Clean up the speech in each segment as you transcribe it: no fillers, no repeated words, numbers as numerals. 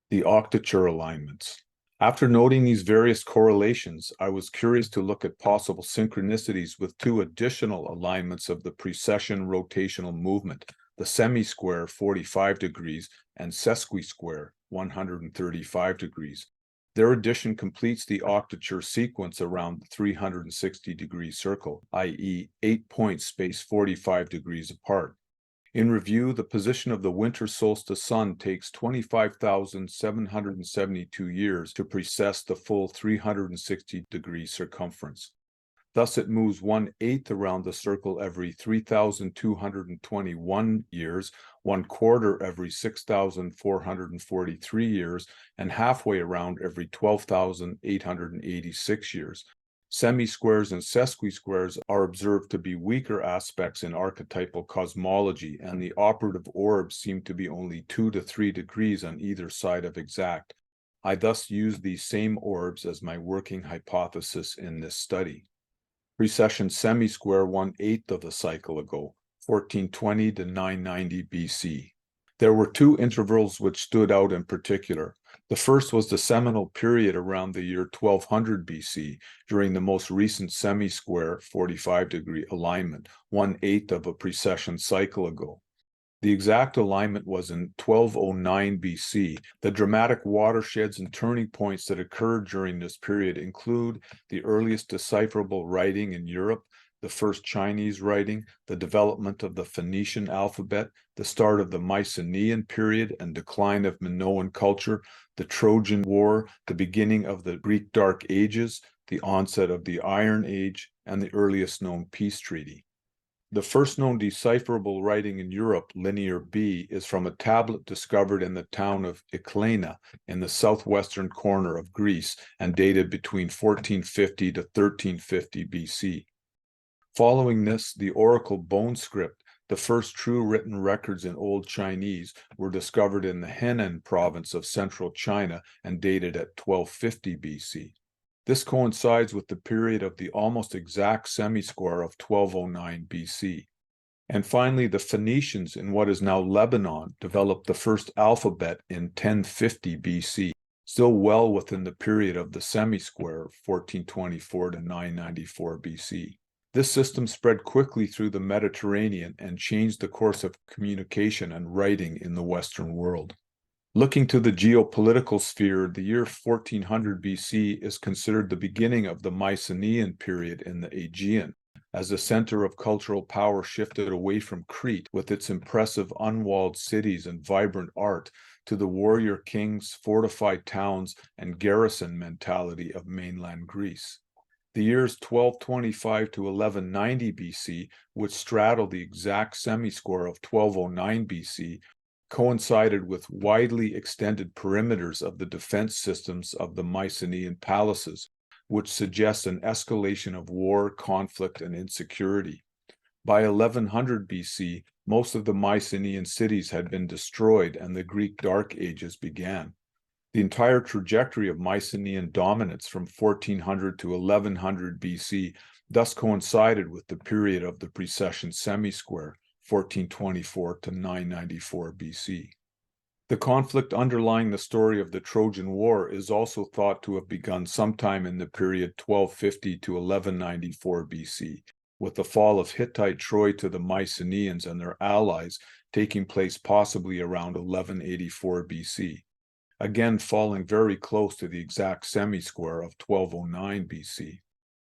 The octature alignments. After noting these various correlations, I was curious to look at possible synchronicities with two additional alignments of the precession rotational movement, the semisquare 45 degrees and sesquisquare 135 degrees. Their addition completes the octature sequence around the 360-degree circle, i.e., 8 points spaced 45 degrees apart. In review, the position of the winter solstice sun takes 25,772 years to precess the full 360-degree circumference. Thus, it moves 1/8 around the circle every 3,221 years, 1/4 every 6,443 years, and halfway around every 12,886 years. Semisquares and sesquisquares are observed to be weaker aspects in archetypal cosmology, and the operative orbs seem to be only 2 to 3 degrees on either side of exact. I thus use these same orbs as my working hypothesis in this study. Precession semisquare 1/8 of the cycle ago, 1420 to 990 BC. There were two intervals which stood out in particular. The first was the seminal period around the year 1200 BC, during the most recent semisquare 45-degree alignment, 1/8 of a precession cycle ago. The exact alignment was in 1209 BC. The dramatic watersheds and turning points that occurred during this period include the earliest decipherable writing in Europe, the first Chinese writing, the development of the Phoenician alphabet, the start of the Mycenaean period and decline of Minoan culture, the Trojan War, the beginning of the Greek Dark Ages, the onset of the Iron Age, and the earliest known peace treaty. The first known decipherable writing in Europe, Linear B, is from a tablet discovered in the town of Eklena in the southwestern corner of Greece and dated between 1450 to 1350 BC. Following this, the oracle bone script, the first true written records in Old Chinese, were discovered in the Henan province of central China and dated at 1250 BC. This coincides with the period of the almost exact semisquare of 1209 BC. And finally, the Phoenicians in what is now Lebanon developed the first alphabet in 1050 BC, still well within the period of the semisquare, 1424 to 994 BC. This system spread quickly through the Mediterranean and changed the course of communication and writing in the Western world. Looking to the geopolitical sphere, the year 1400 BC is considered the beginning of the Mycenaean period in the Aegean, as the center of cultural power shifted away from Crete with its impressive unwalled cities and vibrant art to the warrior kings, fortified towns, and garrison mentality of mainland Greece. The years 1225 to 1190 BC, which straddle the exact semisquare of 1209 BC, coincided with widely extended perimeters of the defense systems of the Mycenaean palaces, which suggests an escalation of war, conflict, and insecurity. By 1100 BC, most of the Mycenaean cities had been destroyed and the Greek Dark Ages began. The entire trajectory of Mycenaean dominance from 1400 to 1100 BC thus coincided with the period of the precession semisquare, 1424 to 994 BC. The conflict underlying the story of the Trojan War is also thought to have begun sometime in the period 1250 to 1194 BC, with the fall of Hittite Troy to the Mycenaeans and their allies taking place possibly around 1184 BC, again falling very close to the exact semisquare of 1209 BC.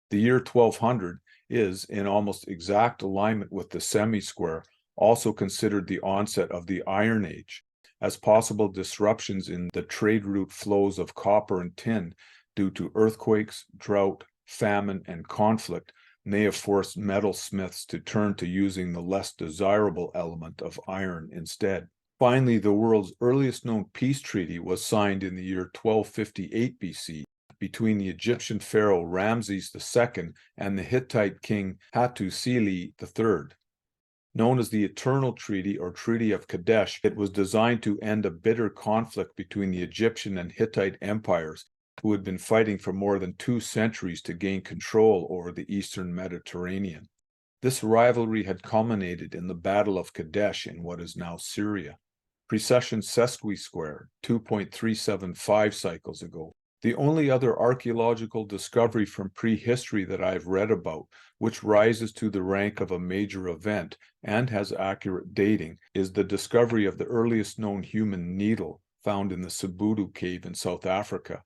The year 1200 is, in almost exact alignment with the semisquare, also considered the onset of the Iron Age, as possible disruptions in the trade route flows of copper and tin due to earthquakes, drought, famine, and conflict may have forced metalsmiths to turn to using the less desirable element of iron instead. Finally, the world's earliest known peace treaty was signed in the year 1258 BC between the Egyptian pharaoh Ramses II and the Hittite king Hattusili III. Known as the Eternal Treaty or Treaty of Kadesh, it was designed to end a bitter conflict between the Egyptian and Hittite empires, who had been fighting for more than 2 centuries to gain control over the eastern Mediterranean. This rivalry had culminated in the Battle of Kadesh in what is now Syria. precession sesquisquare, 2.375 cycles ago. The only other archaeological discovery from prehistory that I've read about, which rises to the rank of a major event and has accurate dating, is the discovery of the earliest known human needle found in the Sibutu cave in South Africa.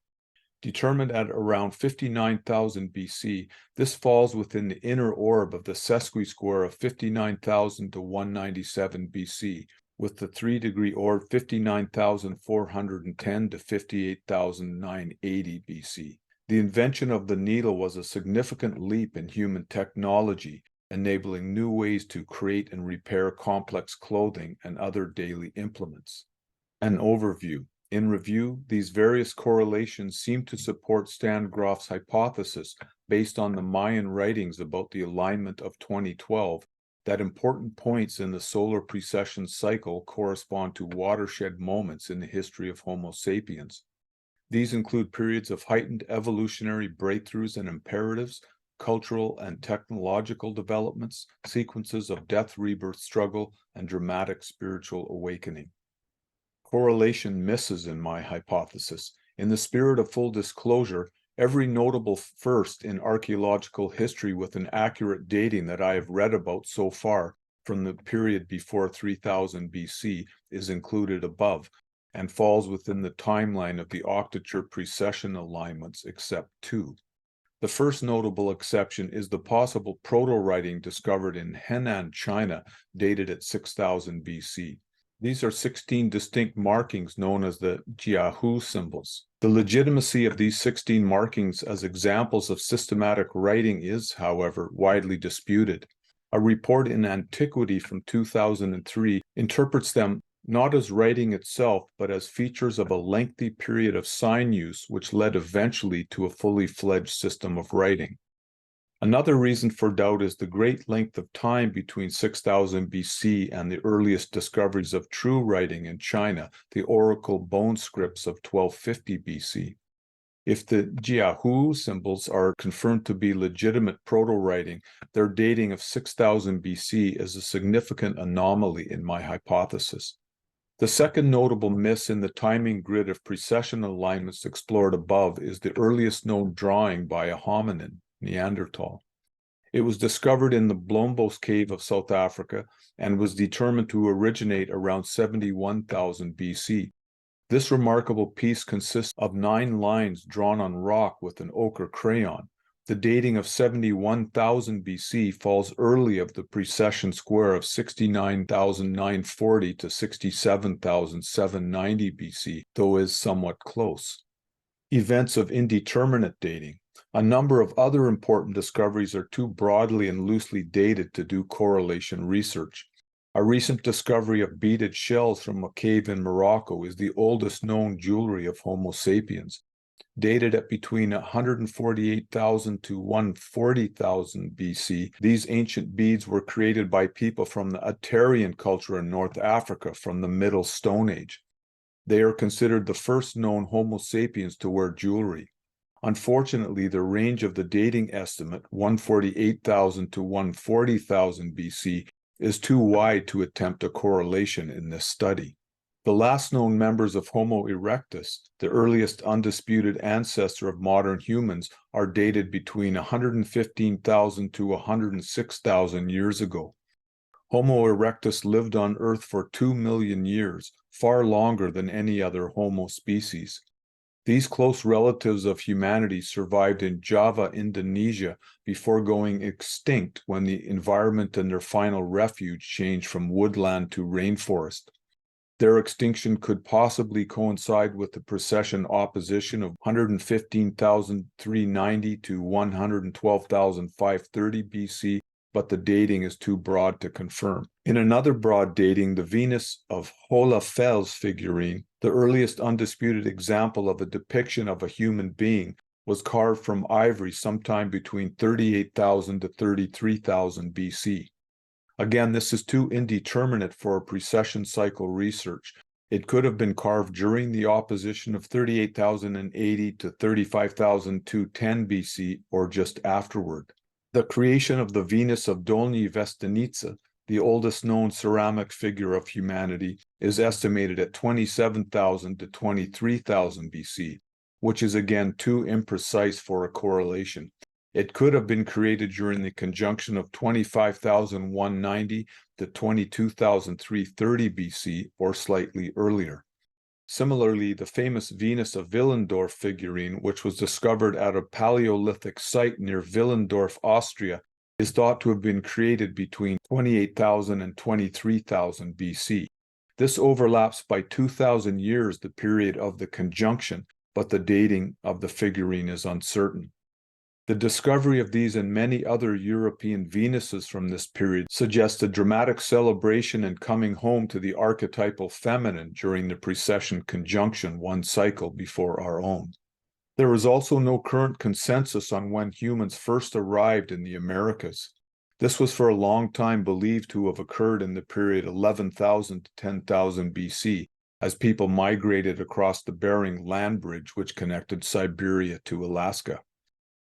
Determined at around 59,000 BC, this falls within the inner orb of the sesquisquare of 59,000 to 197 BC, with the 3-degree orb 59,410 to 58,980 BC. The invention of the needle was a significant leap in human technology, enabling new ways to create and repair complex clothing and other daily implements. An overview. In review, these various correlations seem to support Stan Grof's hypothesis based on the Mayan writings about the alignment of 2012 that important points in the solar precession cycle correspond to watershed moments in the history of Homo sapiens. These include periods of heightened evolutionary breakthroughs and imperatives, cultural and technological developments, sequences of death-rebirth struggle, and dramatic spiritual awakening. Correlation misses in my hypothesis. In the spirit of full disclosure, every notable first in archaeological history with an accurate dating that I have read about so far from the period before 3000 BC is included above and falls within the timeline of the octature precession alignments except two. The first notable exception is the possible proto-writing discovered in Henan, China, dated at 6000 BC. These are 16 distinct markings known as the Jiahu symbols. The legitimacy of these 16 markings as examples of systematic writing is, however, widely disputed. A report in Antiquity from 2003 interprets them not as writing itself, but as features of a lengthy period of sign use, which led eventually to a fully fledged system of writing. Another reason for doubt is the great length of time between 6000 BC and the earliest discoveries of true writing in China, the oracle bone scripts of 1250 BC. If the Jiahu symbols are confirmed to be legitimate proto-writing, their dating of 6000 BC is a significant anomaly in my hypothesis. The second notable miss in the timing grid of precession alignments explored above is the earliest known drawing by a hominin, Neanderthal. It was discovered in the Blombos cave of South Africa and was determined to originate around 71,000 BC. This remarkable piece consists of 9 lines drawn on rock with an ochre crayon. The dating of 71,000 BC falls early of the precession square of 69,940 to 67,790 BC, though is somewhat close. Events of indeterminate dating. A number of other important discoveries are too broadly and loosely dated to do correlation research. A recent discovery of beaded shells from a cave in Morocco is the oldest known jewelry of Homo sapiens. Dated at between 148,000 to 140,000 BC, these ancient beads were created by people from the Atarian culture in North Africa from the Middle Stone Age. They are considered the first known Homo sapiens to wear jewelry. Unfortunately, the range of the dating estimate, 148,000 to 140,000 BC, is too wide to attempt a correlation in this study. The last known members of Homo erectus, the earliest undisputed ancestor of modern humans, are dated between 115,000 to 106,000 years ago. Homo erectus lived on Earth for 2 million years, far longer than any other Homo species. These close relatives of humanity survived in Java, Indonesia, before going extinct when the environment and their final refuge changed from woodland to rainforest. Their extinction could possibly coincide with the precession opposition of 115,390 to 112,530 BC, but the dating is too broad to confirm. In another broad dating, the Venus of Hohlefels figurine, the earliest undisputed example of a depiction of a human being, was carved from ivory sometime between 38,000 to 33,000 BC. Again, this is too indeterminate for precession cycle research. It could have been carved during the opposition of 38,080 to 35,210 BC or just afterward. The creation of the Venus of Dolny Vestanitsa, The oldest known ceramic figure of humanity is estimated at 27,000 to 23,000 BC, which is again too imprecise for a correlation. It could have been created during the conjunction of 25,190 to 22,330 BC or slightly earlier. Similarly, the famous Venus of Willendorf figurine, which was discovered at a Paleolithic site near Willendorf, Austria, is thought to have been created between 28,000 and 23,000 BC. This overlaps by 2,000 years the period of the conjunction, but the dating of the figurine is uncertain. The discovery of these and many other European Venuses from this period suggests a dramatic celebration and coming home to the archetypal feminine during the precession conjunction one cycle before our own. There is also no current consensus on when humans first arrived in the Americas. This was for a long time believed to have occurred in the period 11,000 to 10,000 BC, as people migrated across the Bering land bridge which connected Siberia to Alaska.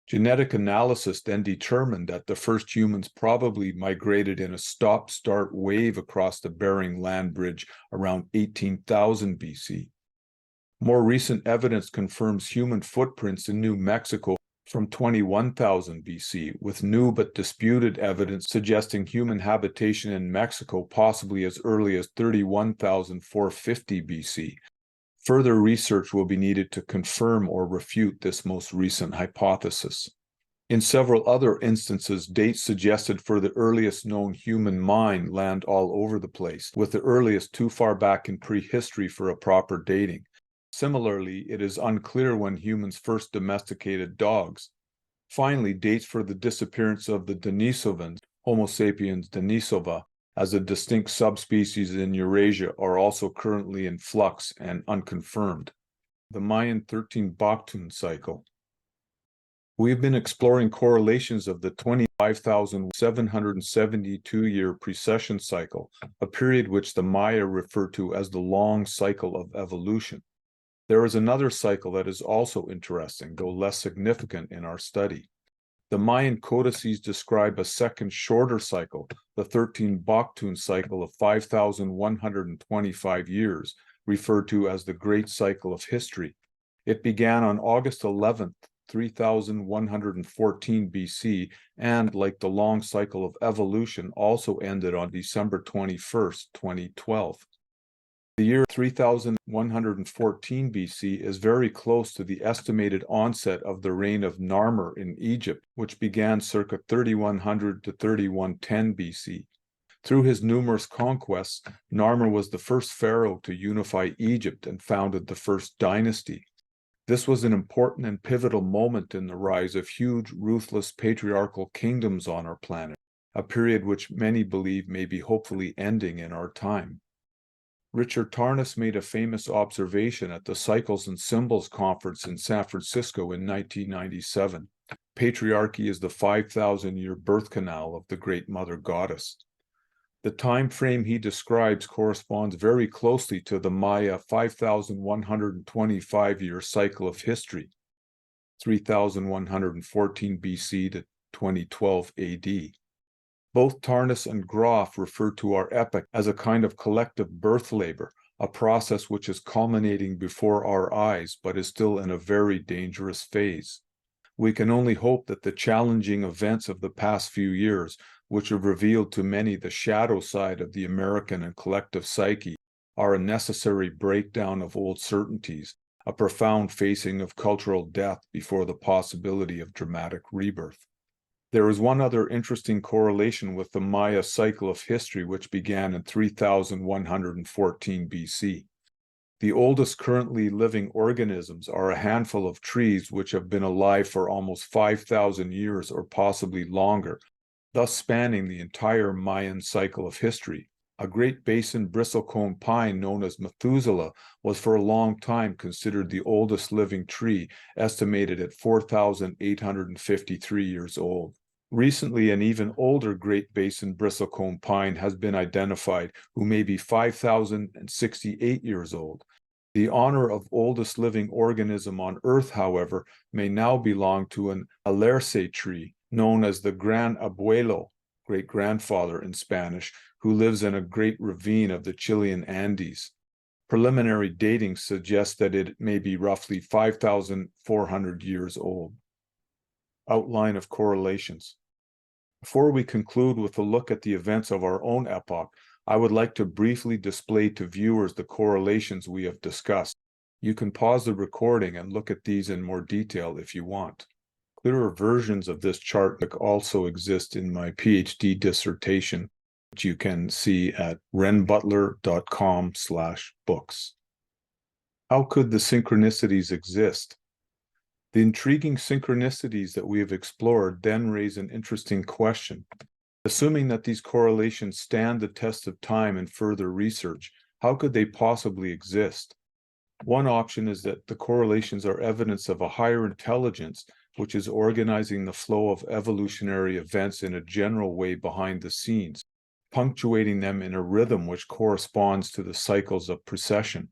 Genetic analysis then determined that the first humans probably migrated in a stop-start wave across the Bering land bridge around 18,000 BC. More recent evidence confirms human footprints in New Mexico from 21,000 BC, with new but disputed evidence suggesting human habitation in Mexico possibly as early as 31,450 BC. Further research will be needed to confirm or refute this most recent hypothesis. In several other instances, dates suggested for the earliest known human mind land all over the place, with the earliest too far back in prehistory for a proper dating. Similarly, it is unclear when humans first domesticated dogs. Finally, dates for the disappearance of the Denisovans, Homo sapiens denisova, as a distinct subspecies in Eurasia are also currently in flux and unconfirmed. The Mayan 13 Baktun cycle. We've been exploring correlations of the 25,772-year precession cycle, a period which the Maya referred to as the long cycle of evolution. There is another cycle that is also interesting, though less significant in our study. The Mayan codices describe a second shorter cycle, the 13 Baktun cycle of 5,125 years, referred to as the Great Cycle of History. It began on August 11th, 3114 BC, and, like the long cycle of evolution, also ended on December 21st, 2012. The year 3114 BC is very close to the estimated onset of the reign of Narmer in Egypt, which began circa 3100 to 3110 BC. Through his numerous conquests, Narmer was the first pharaoh to unify Egypt and founded the first dynasty. This was an important and pivotal moment in the rise of huge, ruthless patriarchal kingdoms on our planet, a period which many believe may be hopefully ending in our time. Richard Tarnas made a famous observation at the Cycles and Symbols Conference in San Francisco in 1997. Patriarchy is the 5,000-year birth canal of the Great Mother Goddess. The time frame he describes corresponds very closely to the Maya 5,125-year cycle of history, 3,114 BC to 2012 AD. Both Tarnas and Groff refer to our epoch as a kind of collective birth labor, a process which is culminating before our eyes but is still in a very dangerous phase. We can only hope that the challenging events of the past few years, which have revealed to many the shadow side of the American and collective psyche, are a necessary breakdown of old certainties, a profound facing of cultural death before the possibility of dramatic rebirth. There is one other interesting correlation with the Maya cycle of history, which began in 3114 BC. The oldest currently living organisms are a handful of trees which have been alive for almost 5,000 years or possibly longer, thus spanning the entire Mayan cycle of history. A Great Basin bristlecone pine known as Methuselah was for a long time considered the oldest living tree, estimated at 4,853 years old. Recently, an even older Great Basin bristlecone pine has been identified, who may be 5,068 years old. The honor of oldest living organism on Earth, however, may now belong to an alerce tree, known as the Gran Abuelo, great-grandfather in Spanish, who lives in a great ravine of the Chilean Andes. Preliminary dating suggests that it may be roughly 5,400 years old. Outline of correlations. Before we conclude with a look at the events of our own epoch, I would like to briefly display to viewers the correlations we have discussed. You can pause the recording and look at these in more detail if you want. Clearer versions of this chart also exist in my PhD dissertation, which you can see at renbutler.com/books. How could the synchronicities exist? The intriguing synchronicities that we have explored then raise an interesting question. Assuming that these correlations stand the test of time and further research, how could they possibly exist? One option is that the correlations are evidence of a higher intelligence which is organizing the flow of evolutionary events in a general way behind the scenes, punctuating them in a rhythm which corresponds to the cycles of precession.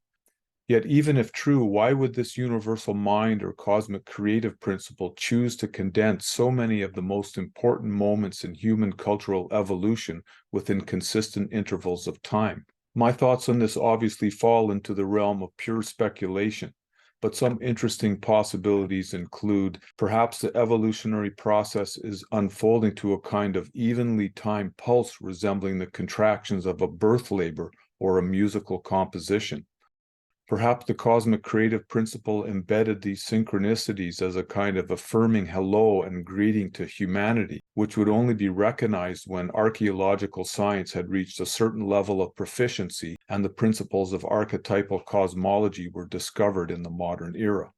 Yet even if true, why would this universal mind or cosmic creative principle choose to condense so many of the most important moments in human cultural evolution within consistent intervals of time? My thoughts on this obviously fall into the realm of pure speculation, but some interesting possibilities include perhaps the evolutionary process is unfolding to a kind of evenly timed pulse resembling the contractions of a birth labor or a musical composition. Perhaps the cosmic creative principle embedded these synchronicities as a kind of affirming hello and greeting to humanity, which would only be recognized when archaeological science had reached a certain level of proficiency and the principles of archetypal cosmology were discovered in the modern era.